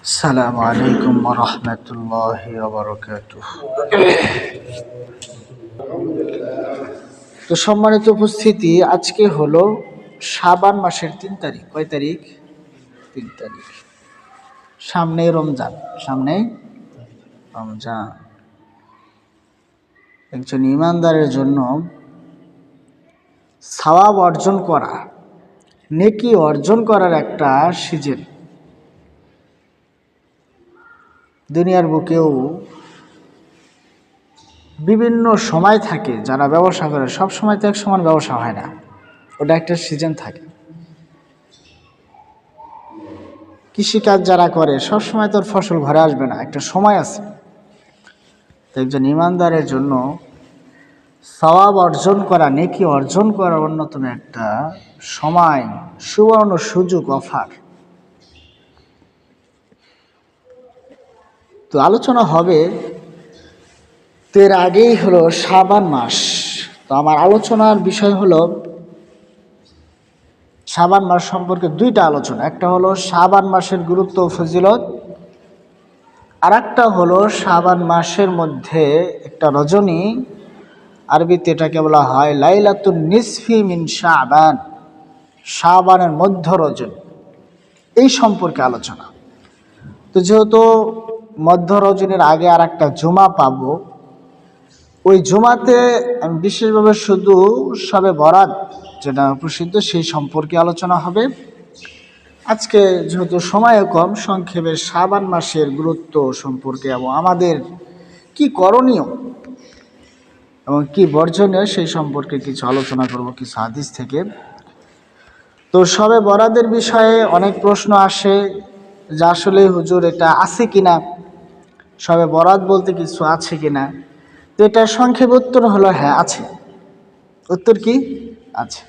আসসালামু আলাইকুম ওয়া রাহমাতুল্লাহি ওয়া বারাকাতুহু। তো সম্মানিত উপস্থিতি, আজকে হলো শাবান মাসের ৩ তারিখ। কয় তারিখ? ৩ তারিখ। সামনেই রমজান। একজন ঈমানদারের জন্য সওয়াব অর্জন করা, নেকি অর্জন করার একটা সিজন। দুনিয়ার বুকেও বিভিন্ন সময় থাকে, যারা ব্যবসা করে সব সময় তো এক সমান ব্যবসা হয় না, ওটা একটা সিজন থাকে। কৃষিকাজ যারা করে সব সময় তোর ফসল ঘরে আসবে না, একটা সময় আছে। তো একজন ঈমানদারের জন্য সওয়াব অর্জন করা, নেকি অর্জন করার অন্যতম একটা সময়, সুবর্ণ সুযোগ, অফার। তো আলোচনা হবে, তো এর আগেই হলো শাবান মাস। তো আমার আলোচনার বিষয় হলো শাবান মাস সম্পর্কে দুইটা আলোচনা। একটা হলো শাবান মাসের গুরুত্ব ও ফজিলত, আর একটা হলো শাবান মাসের মধ্যে একটা রজনী, আরবিতে এটাকে বলা হয় লাইলাতুন নিসফি মিন শাবান, শাবানের মধ্য রজনী, এই সম্পর্কে আলোচনা। তো যেহেতু মধ্য রজনীর আগে আর একটা জুমা পাবো, ওই জুমাতে আমি বিশেষভাবে শুধু শবে বরাত যেটা প্রসিদ্ধ সেই সম্পর্কে আলোচনা হবে। আজকে যেহেতু সময় কম, সংক্ষেপে শাবান মাসের গুরুত্ব সম্পর্কে এবং আমাদের কি করণীয় এবং কি বর্জনীয় সেই সম্পর্কে কিছু আলোচনা করব, কিছু হাদিস থেকে। তো শবে বরাতের বিষয়ে অনেক প্রশ্ন আসে যে আসলে হুজুর এটা আছে কিনা, শবে বরাত বলতে কিছু আছে কিনা। তো এটা সংক্ষেপ উত্তর হলো হ্যাঁ আছে। উত্তর কি? আছে।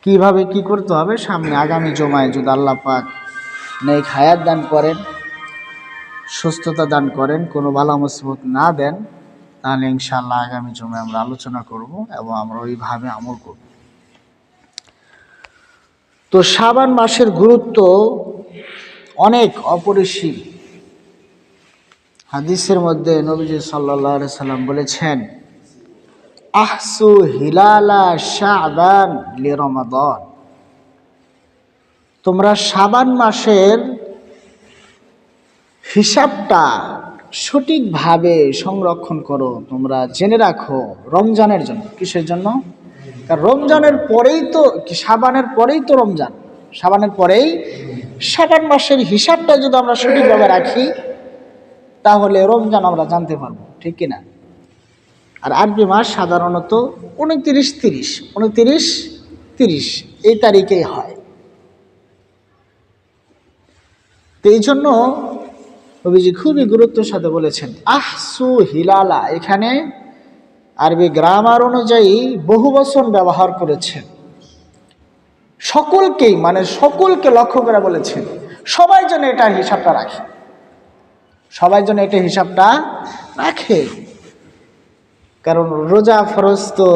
কিভাবে কি করতে হবে, সামনে আগামী জুমায় যদি আল্লাহ পাক নেক হায়াত দান করেন, সুস্থতা দান করেন, কোনো বালা মুসিবত না দেন, তাহলে ইনশাআল্লাহ আগামী জুমায় আমরা আলোচনা করব এবং আমরা ওইভাবে আমল করব। তো শাবান মাসের গুরুত্ব অনেক অপরিসীম। হাদিসের মধ্যে নবীজি সাল্লাল্লাহু আলাইহি সাল্লাম বলেছেন, আহসু হিলালা শাবান লিরমাদান, তোমরা শাবান মাসের হিসাবটা সঠিকভাবে সংরক্ষণ করো, তোমরা জেনে রাখো রমজানের জন্য। কিসের জন্য? কারণ রমজানের পরেই তো, শাবানের পরেই তো রমজান, শাবানের পরেই শাবান মাসের হিসাবটা যদি আমরা সঠিকভাবে রাখি তাহলে রমজান আমরা জানতে পারবো, ঠিক কিনা? আর আরবি মাস সাধারণত 29-30 এই তারিখেই হয়। তো এই জন্য নবীজি খুবই গুরুত্বের সাথে বলেছেন আহসু হিলালা। এখানে আরবি গ্রামার অনুযায়ী বহু বচন ব্যবহার করেছেন, সকলকেই, মানে সকলকে লক্ষ্য করে বলেছেন সবাই যেন এটা হিসাবটা রাখে, সবাই যেন এটা হিসাবটা রাখে। কারণ রোজা ফরজ তো,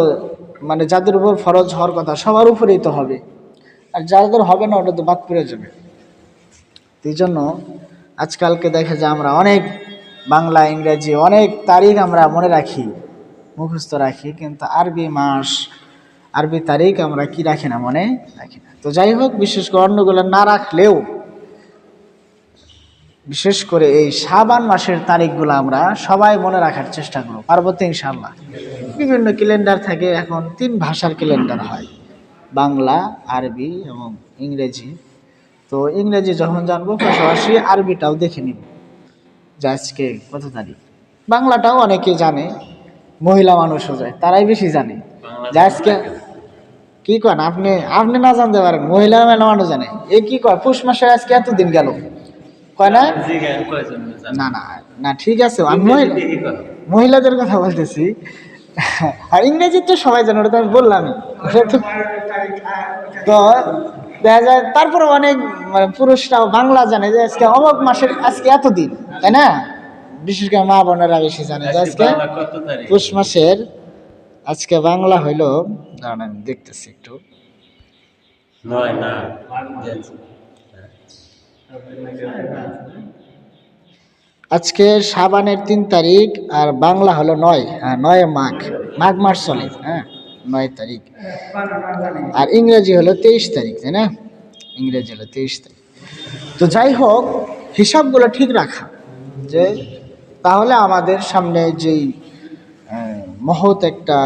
মানে যাদের উপর ফরজ হওয়ার কথা সবার উপরেই তো হবে, আর যাদের হবে না ওটা তো বাদ পড়ে যাবে। এই জন্য আজকালকে দেখা যায় আমরা অনেক বাংলা ইংরেজি অনেক তারিখ আমরা মনে রাখি, মুখস্থ রাখি, কিন্তু আরবি মাস, আরবি তারিখ আমরা কি রাখি না, মনে রাখি না। তো যাই হোক, বিশেষ করে অন্যগুলো না রাখলেও বিশেষ করে এই শাবান মাসের তারিখগুলো আমরা সবাই মনে রাখার চেষ্টা করব, পারবো তো ইনশাআল্লাহ। বিভিন্ন ক্যালেন্ডার থাকে, এখন 3 ভাষার ক্যালেন্ডার হয়, বাংলা, আরবি এবং ইংরেজি। তো ইংরেজি যখন জানবো পাশাপাশি আরবিটাও দেখে নিব যে আজকে কত তারিখ। বাংলাটাও অনেকে জানে, মহিলা মানুষও যায়, তারাই বেশি জানে যে আজকে কি কন। আপনি আপনি না জানতে পারেন, মহিলা মানুষ জানে। এ কি কয়, পুষ মাসের আজকে এতদিন গেল, কয় না? না না না, ঠিক আছে, আমি মহিলাদের কথা বলতেছি। আর ইংরেজি তো সবাই জানে, ওটা তো আমি বললামই। তো দেখা যায় তারপরে অনেক, মানে পুরুষরাও বাংলা জানে যে আজকে অমুক মাসের আজকে এতদিন, তাই না? বিশেষ করে মা বোনেরা বেশি জানে যে আজকে পুষ মাসের আজকে বাংলা হইলো, দাঁড়ান আমি দেখতেছি একটু, আজকে শাবানের 3 তারিখ আর বাংলা হলো 9। হ্যাঁ, 9 মাঘ, মাঘ মাস চলে। হ্যাঁ, 9 তারিখ। আর ইংরেজি হলো 23 তারিখ, তাই না? ইংরেজি হলো 23 তারিখ। তো যাই হোক, হিসাবগুলো ঠিক রাখা, যে তাহলে আমাদের সামনে যেই মহৎ একটা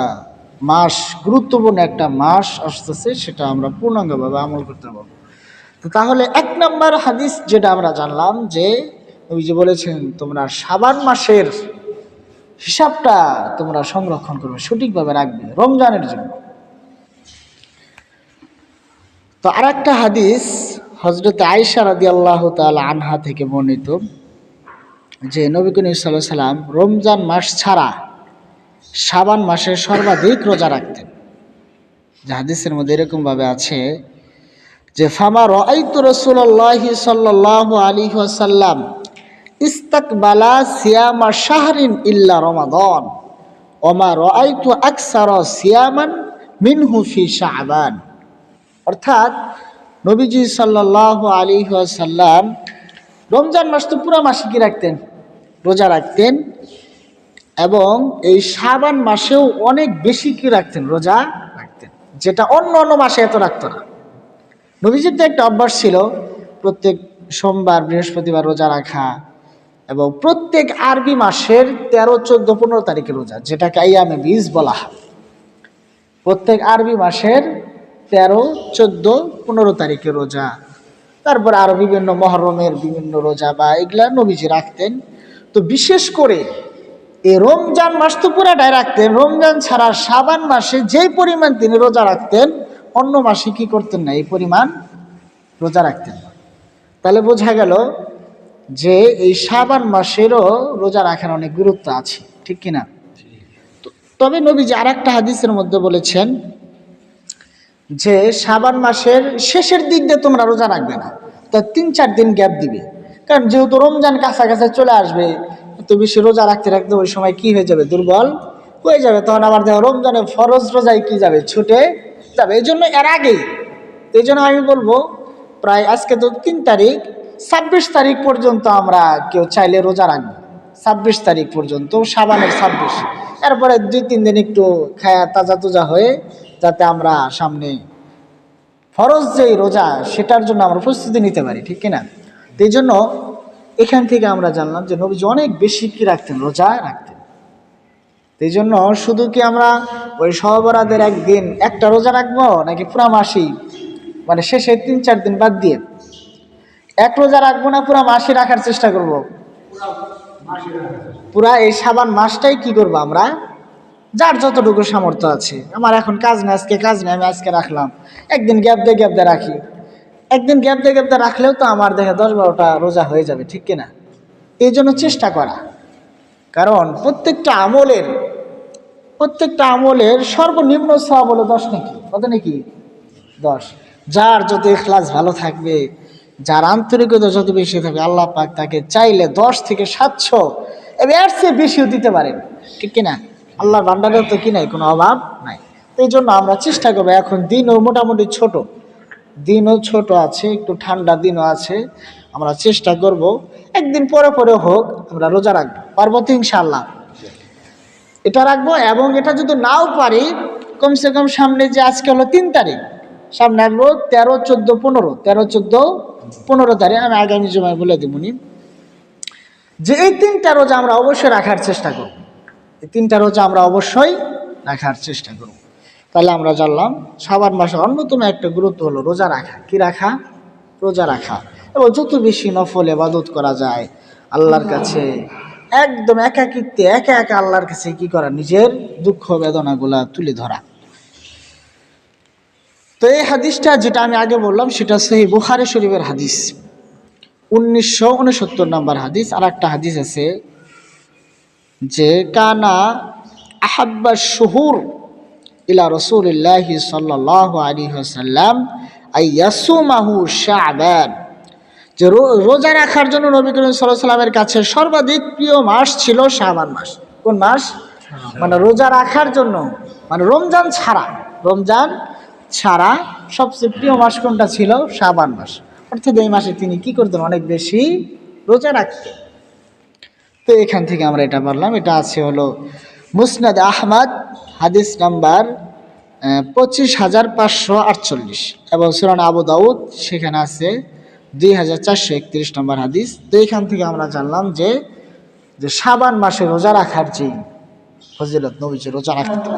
মাস, গুরুত্বপূর্ণ একটা মাস আসতেছে, সেটা আমরা পূর্ণাঙ্গভাবে আমল করতে পারবো। তো তাহলে 1 নম্বর হাদিস যেটা আমরা জানলাম, যে ওই যে বলেছেন তোমরা শাবান মাসের হিসাবটা তোমরা সংরক্ষণ করবে, সঠিকভাবে রাখবে রমজানের জন্য। তো আরেকটা হাদিস হযরত আয়েশা রাদিয়াল্লাহু তাআলা আনহা থেকে বর্ণিত, যে নবী করিম সাল্লাল্লাহু আলাইহি সাল্লাম রমজান মাস ছাড়া শাবান মাসে সর্বাধিক রোজা রাখতেন। যে হাদিসের মধ্যে এরকম ভাবে আছে যে ফামা রাআইতু রাসূলুল্লাহি সাল্লাল্লাহু আলাইহি ওয়াসাল্লাম ইস্তাকবালা সিয়ামা শাহরিন ইল্লা রমাদান ওয়া মা রাআইতু আকসারা সিয়ামান মিনহু ফি শাবান। অর্থাৎ নবীজি সাল্লাল্লাহু আলাইহি ওয়াসাল্লাম রমজান মাস তো পুরো মাসে কি রাখতেন? রোজা রাখতেন। এবং এই শাবান মাসেও অনেক বেশি কি রাখতেন? রোজা রাখতেন, যেটা অন্য অন্য মাসে এত রাখতো না। নবীজির তো একটা অভ্যাস ছিল প্রত্যেক সোমবার বৃহস্পতিবার রোজা রাখা, এবং প্রত্যেক আরবি মাসের 13, 14, 15 তারিখে রোজা, যেটাকে আইয়ামে বীজ বলা হয়। প্রত্যেক আরবি মাসের 13, 14, 15 তারিখে রোজা। তারপর আরো বিভিন্ন মহরমের বিভিন্ন রোজা বা এগুলা নবীজি রাখতেন। তো বিশেষ করে এই রমজান মাস তো পুরাটাই রাখতেন। রমজান ছাড়া শাবান মাসে যেই পরিমাণ তিনি রোজা রাখতেন, অন্য মাসে কি করতেন না, এই পরিমাণ রোজা রাখতেন না। তাহলে বোঝা গেল যে এই শাবান মাসেরও রোজা রাখার অনেক গুরুত্ব আছে, ঠিক কিনা? তবে নবীজি আর একটা হাদিসের মধ্যে বলেছেন যে শাবান মাসের শেষের দিক দিয়ে তোমরা রোজা রাখবে না, তা 3-4 দিন গ্যাপ দিবে। কারণ যেহেতু রমজান কাছাকাছি চলে আসবে, তো বেশি রোজা রাখতে রাখতে ওই সময় কি হয়ে যাবে? দুর্বল হয়ে যাবে। তখন আবার দেখো রমজানের ফরজ রোজায় কি যাবে? ছুটে যাবে। এই জন্য এর আগেই, এই জন্য আমি বলবো প্রায় আজকে তো 3 তারিখ, 26 তারিখ পর্যন্ত আমরা কেউ চাইলে রোজা রাখবো। 26 তারিখ পর্যন্ত, শাবানের 26। এরপরে 2-3 দিন একটু খায়া তাজা তোজা হয়ে, যাতে আমরা সামনে ফরজ যেই রোজা সেটার জন্য আমরা প্রস্তুতি নিতে পারি, ঠিক কিনা? এই জন্য এখান থেকে আমরা জানলাম যে নবীজি অনেক বেশি কি রাখতেন? রোজা রাখতেন। এই জন্য শুধু কি আমরা ওই সহবরাদের একদিন একটা রোজা রাখবো, নাকি পুরা মাসই, মানে শেষে 3-4 দিন বাদ দিয়ে এক রোজা রাখবো, না পুরা মাসই রাখার চেষ্টা করব? পুরা এই শাবান মাসটাই কি করবো আমরা, যার যতটুকু সামর্থ্য আছে। আমার এখন কাজ নেই, আজকে কাজ নেই, আমি আজকে রাখলাম। একদিন গ্যাপ দিয়ে রাখি। একদিন গ্যাপ দিয়ে রাখলেও তো আমার দেখে 10-12টা রোজা হয়ে যাবে, ঠিক কিনা? এই জন্য চেষ্টা করা। কারণ প্রত্যেকটা আমলের সর্বনিম্ন সওয়াব হলো 10 নাকি, কত নাকি? 10। যার যত ইখলাস ভালো থাকবে, যার আন্তরিকতা যত বেশি থাকবে, আল্লাহ পাক তাকে চাইলে 10 থেকে 700 এর চেয়ে বেশিও দিতে পারেন, ঠিক কিনা? আল্লাহর ভান্ডারেও তো কি নাই, কোনো অভাব নাই। এই জন্য আমরা চেষ্টা করবো। এখন দিনও মোটামুটি ছোট, দিনও ছোট আছে, একটু ঠান্ডা দিনও আছে। আমরা চেষ্টা করব একদিন পরে পরে হোক আমরা রোজা রাখবো, পারবো তো ইনশাআল্লাহ? এটা রাখবো। এবং এটা যদি নাও পারি, কমসে কম সামনে যে আজকে হলো 3 তারিখ, সামনে আসবো 13, 14, 15, 13, 14, 15 তারিখ, আমি আগামী জুমায় বলে দেবনি, যে এই 3টা রোজা আমরা অবশ্যই রাখার চেষ্টা করব। এই 3টা রোজা আমরা অবশ্যই রাখার চেষ্টা করব। তাহলে আমরা জানলাম শাবান মাসের অন্যতম একটা গুরুত্ব হলো রোজা রাখা। কি রাখা? রোজা রাখা। এবং যত বেশি নফল ইবাদত করা যায় আল্লাহর কাছে, একদম একাকিত্বে একা একা আল্লাহর কাছে কি করা, নিজের দুঃখ বেদনাগুলা তুলে ধরা। তো এই হাদিসটা যেটা আমি আগে বললাম, সেটা সহিহ বুখারী শরীফের হাদিস, 1969 নম্বর হাদিস। আর একটা হাদিস আছে যে কানা আহাব্বা শুহুর ইলা রাসূলিল্লাহি সাল্লাল্লাহু আলাইহি ওয়াসাল্লাম আইয়াসুমাহু শাবান, যে রোজা রাখার জন্য নবী করিম সাল্লাল্লাহু আলাইহি ওয়াসাল্লামের কাছে সর্বাধিক প্রিয় মাস ছিল শাবান মাস। কোন মাস? মানে রোজা রাখার জন্য, মানে রমজান ছাড়া সবচেয়ে প্রিয় মাস কোনটা ছিল? শাবান মাস। অর্থাৎ এই মাসে তিনি কি করতেন? অনেক বেশি রোজা রাখতেন। তো এখান থেকে আমরা এটা বললাম। এটা আছে হলো মুসনাদ আহমদ হাদিস নাম্বার 25,548 এবং সুনান আবু দাউদ সেখানে আছে 2,431 নম্বর হাদিস। তো এখান থেকে আমরা জানলাম যে শাবান মাসে রোজা রাখার যে ফজিলত, নবীজি রোজা রাখতেন।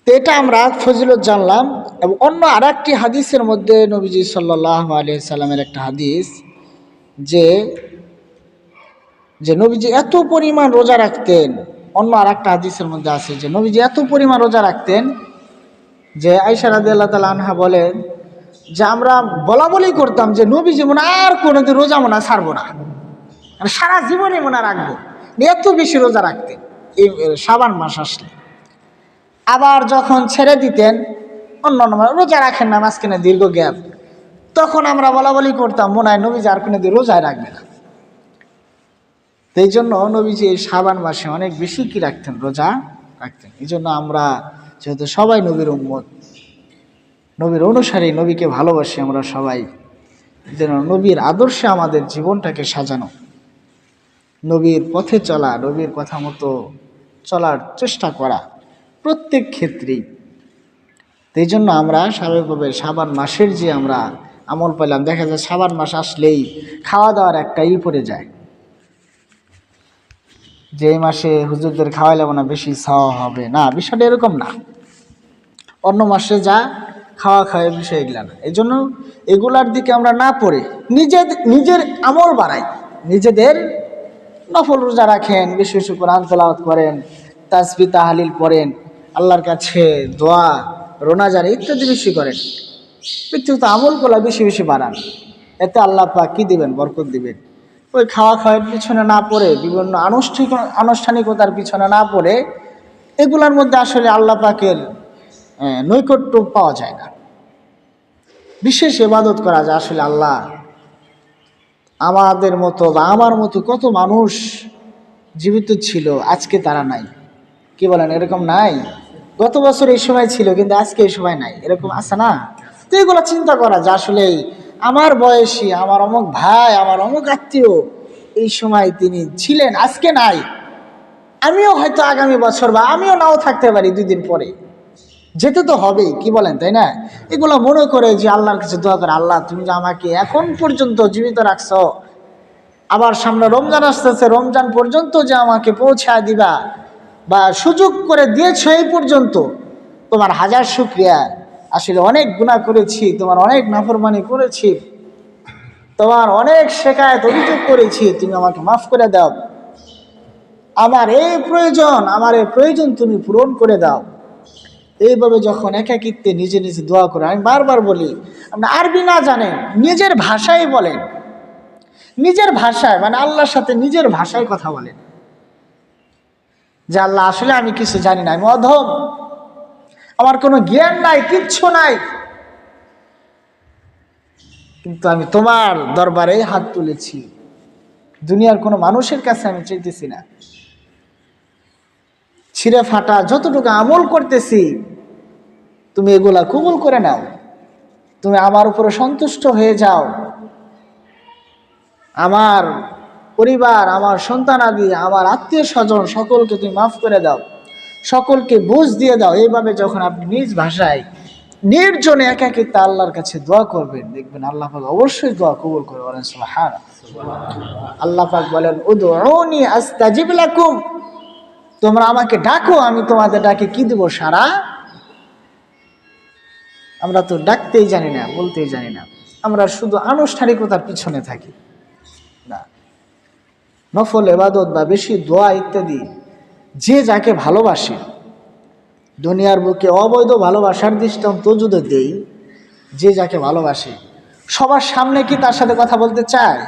তো এটা আমরা ফজিলত জানলাম। এবং অন্য আর একটি হাদিসের মধ্যে নবীজি সাল্লাল্লাহু আলাইহি সাল্লামের একটা হাদিস যে নবীজি এত পরিমাণ রোজা রাখতেন। অন্য আর একটা হাদিসের মধ্যে আছে যে নবীজি এত পরিমাণ রোজা রাখতেন যে আয়েশা রাদিয়াল্লাহু তাআলা আনহা বলেন যে আমরা বলা বলি করতাম যে নবীজি মনে আর কোনোদিন রোজা মনে ছাড়বো না, মানে সারা জীবনে মনে রাখবো। এত বেশি রোজা রাখতেন এই শাবান মাস আসলে। আবার যখন ছেড়ে দিতেন অন্য রোজা রাখেন না, মাঝখানে দীর্ঘ গ্যাপ, তখন আমরা বলা বলি করতাম মনে হয় নবীজি আর কোনোদিন রোজায় রাখবে না। তো এই জন্য নবীজি এই শাবান মাসে অনেক বেশি কি রাখতেন? রোজা রাখতেন। এই জন্য আমরা যেহেতু সবাই নবীর উম্মত, নবীর অনুসারী, নবীকে ভালোবাসি আমরা সবাই, যেন নবীর আদর্শে আমাদের জীবনটাকে সাজানো, নবীর পথে চলা, নবীর কথা মতো চলার চেষ্টা করা প্রত্যেক ক্ষেত্রেই। এই জন্য আমরা স্বাভাবিকভাবে শাবান মাসের যে আমরা আমল পেলাম, দেখা যায় শাবান মাস আসলেই খাওয়া দাওয়ার একটা পড়ে যায় যে এই মাসে হুজুরদের খাওয়াইলে না বেশি খাওয়া হবে না, বিষয়টা এরকম না। অন্য মাসে যা খাওয়া খাওয়ার বিষয় এগুলা না। এই জন্য এগুলার দিকে আমরা না পড়ে নিজের আমল বাড়াই, নিজেদের নফল রোজা রাখেন, বেশি বেশি কোরআন তেলাওয়াত করেন, তাসবিহ তাহলিল পড়েন, আল্লাহর কাছে দোয়া রোনাজারি ইত্যাদি বেশি করেন, ব্যক্তিগত আমলগুলা বেশি বেশি বাড়ান। এতে আল্লাহ পাক কি দিবেন? বরকত দিবেন। ওই খাওয়া খাওয়ার পিছনে না পড়ে, বিভিন্ন আনুষ্ঠানিকতার পিছনে না পড়ে, এগুলার মধ্যে আসলে আল্লাহ পাকের নৈকট্য পাওয়া যায় না। বিশেষ ইবাদত করা যায় আসলে আল্লাহ আমাদের মতো বা আমার মতো কত মানুষ জীবিত ছিল, আজকে তারা নাই। কি বলেন? এরকম নাই? গত বছর এই সময় ছিল কিন্তু আজকে এই সময় নাই, এরকম আছে না? তো এগুলো চিন্তা করা যে আসলে আমার বয়সী, আমার অমুক ভাই, আমার অমুক আত্মীয় এই সময় তিনি ছিলেন, আজকে নাই। আমিও হয়তো আগামী বছর বা আমিও নাও থাকতে পারি, 2 দিন পরে যেতে তো হবেই। কি বলেন? তাই না? এগুলো মনে করে যে আল্লাহর কাছে দোয়া করে, আল্লাহ তুমি যে আমাকে এখন পর্যন্ত জীবিত রাখছো, আবার সামনে রমজান আসতেছে, রমজান পর্যন্ত যে আমাকে পৌঁছায় দিবা বা সুযোগ করে দিয়েছো এই পর্যন্ত, তোমার হাজার শুকরিয়া। আসলে অনেক গুনাহ করেছি, তোমার অনেক নাফরমানি করেছি, তোমার অনেক শিকায়ত অভিযোগ করেছি, তুমি আমাকে মাফ করে দাও। আমার এই প্রয়োজন তুমি পূরণ করে দাও। এইভাবে যখন একাকিত্বে নিজে নিজে দোয়া করে, আমি বারবার বলি, আপনি আরবি না জানেন নিজের ভাষায় বলেন, নিজের ভাষায়, মানে আল্লাহর সাথে নিজের ভাষায় কথা বলেন যে আল্লাহ আসলে আমি কিছু জানি না, আমি অধম, আমার কোনো জ্ঞান নাই, কিচ্ছু নাই, কিন্তু আমি তোমার দরবারে হাত তুলেছি, দুনিয়ার কোনো মানুষের কাছে আমি চাইতেছি না। ছিঁড়ে ফাটা যতটুকু আমল করতেছি তুমি এগুলা কবুল করে নাও, তুমি আমার উপরে সন্তুষ্ট হয়ে যাও, আমার পরিবার, আমার সন্তানাদি, আমার আত্মীয় স্বজন সকলকে তুমি মাফ করে দাও, সকলকে বুঝ দিয়ে দাও। এইভাবে যখন আপনি নিজ ভাষায় নির্জনে একাকিত্বে আল্লাহর কাছে দোয়া করবেন, দেখবেন আল্লাহ পাক অবশ্যই দোয়া কবুল করে। বলেন সুবহানাল্লাহ। আল্লাহ পাক বলেন উদউনি আস্তাজিব লাকুম, তোমরা আমাকে ডাকো, আমি তোমাদের ডাকে কি দেব? সারা। আমরা তো ডাকতেই জানি না, বলতেই জানি না, আমরা শুধু আনুষ্ঠানিকতার পিছনে থাকি না। নফল ইবাদত বা বেশি দোয়া ইত্যাদি যে যাকে ভালোবাসে, দুনিয়ার বুকে অবৈধ ভালোবাসার দৃষ্টান্ত যদি দেই, যে যাকে ভালোবাসে সবার সামনে কি তার সাথে কথা বলতে চায়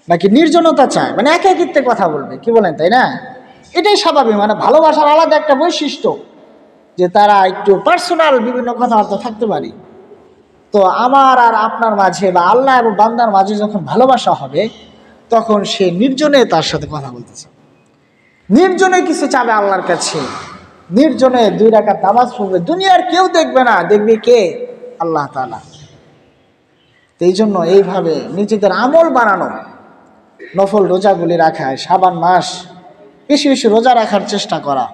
নাকি নির্জনতা চায়, মানে একাকিত্বে কথা বলবে? কি বলেন? তাই না? এটাই স্বাভাবিক। মানে ভালোবাসার আলাদা একটা বৈশিষ্ট্য যে তারা একটু পার্সোনাল বিভিন্ন কথাবার্তা থাকতে পারে। তো আমার আর আপনার মাঝে বা আল্লাহ এবং বান্দার মাঝে যখন ভালোবাসা হবে, তখন সে নির্জনে তার সাথে কথা বলতেছে, নির্জনে কিছু চাবে আল্লাহর কাছে, নির্জনে 2 রাকাত নামাজ পড়বে, দুনিয়ার কেউ দেখবে না, দেখবে কে? আল্লাহ তাআলা। এই জন্য এইভাবে নিজেদের আমল বানানো, নফল রোজাগুলি রাখা, শাবান মাস বেশি বেশি রোজা রাখার চেষ্টা করা,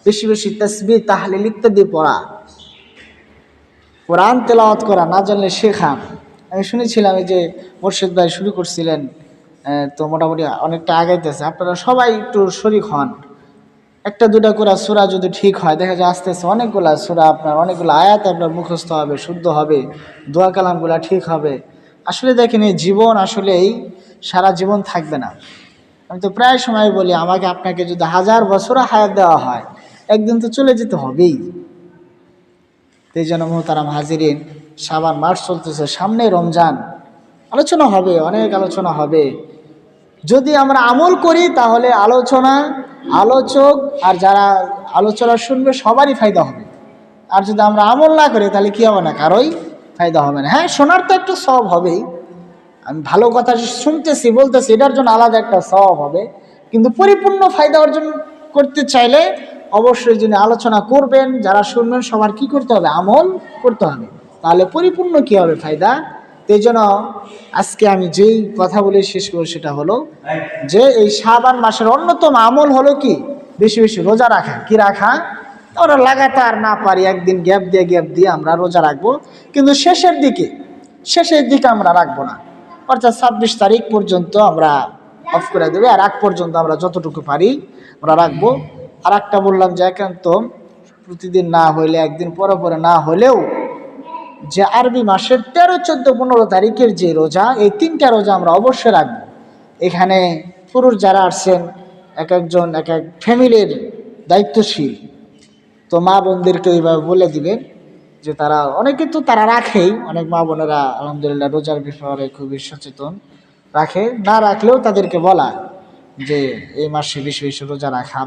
বেশি বেশি তাসবিহ তাহলিল ইত্যাদি পড়া, কোরআন তেলাওয়াত করা, না জানলে শেখা। আমি শুনেছিলাম এই যে মুর্শিদ ভাই শুরু করছিলেন, তো মোটামুটি অনেকটা আগাইতেছে, আপনারা সবাই একটু শরীক হন। একটা দুটা করে সূরা যদি ঠিক হয়, দেখা যায় আস্তে আস্তে অনেকগুলা সূরা আপনার, অনেকগুলো আয়াত আপনার মুখস্থ হবে, শুদ্ধ হবে, দোয়া কালামগুলা ঠিক হবে। আসলে দেখেন এই জীবন আসলেই সারা জীবন থাকবে না। আমি তো প্রায় সময় বলি, আমাকে আপনাকে যদি 1000 বছর হায়াত দেওয়া হয়, একদিন তো চলে যেতে হবেই। এই জন্য মোহতারাম হাজিরিন, শাবান মাস চলতেছে, সামনে রমজান, আলোচনা হবে, অনেক আলোচনা হবে। যদি আমরা আমল করি তাহলে আলোচক আর যারা আলোচনা শুনবে সবারই ফায়দা হবে। আর যদি আমরা আমল না করি তাহলে কি হবে না, কারোই ফায়দা হবে না। হ্যাঁ, শোনার তো একটু সওয়াব হবেই, আমি ভালো কথা শুনতেছি বলতেছি, এটার জন্য আলাদা একটা সওয়াব হবে। কিন্তু পরিপূর্ণ ফায়দা অর্জন করতে চাইলে অবশ্যই যিনি আলোচনা করবেন, যারা শুনবেন, সবার কি করতে হবে, আমল করতে হবে, তাহলে পরিপূর্ণ কি হবে, ফায়দা। এই জন্য আজকে আমি যেই কথা বলে শেষ করব সেটা হলো যে এই শাবান মাসের অন্যতম আমল হলো কি, বেশি বেশি রোজা রাখা। কি রাখা? আমরা লাগাতার না পারি, একদিন গ্যাপ দিয়ে আমরা রোজা রাখবো, কিন্তু শেষের দিকে আমরা রাখবো না। অর্থাৎ 26 তারিখ পর্যন্ত আমরা অফ করে দেবে, আর আগ পর্যন্ত আমরা যতটুকু পারি আমরা রাখবো। আর একটা বললাম যে একান্ত প্রতিদিন না হইলে, একদিন পরে পরে না হলেও, যে আরবি মাসের 13, 14, 15 তারিখের যে রোজা, এই 3টা রোজা আমরা অবশ্যই রাখবো। এখানে পুরুষ যারা আসছেন, এক একজন এক এক ফ্যামিলির দায়িত্বশীল, তো মা বোনদেরকে এইভাবে বলে দিবেন যে তারা, অনেকে তো তারা রাখেই, অনেক মা বোনেরা আলহামদুলিল্লাহ রোজার বিষয়ে খুবই সচেতন, রাখে। না রাখলেও তাদেরকে বলা যে এই মাসে বেশি বেশি রোজা রাখা।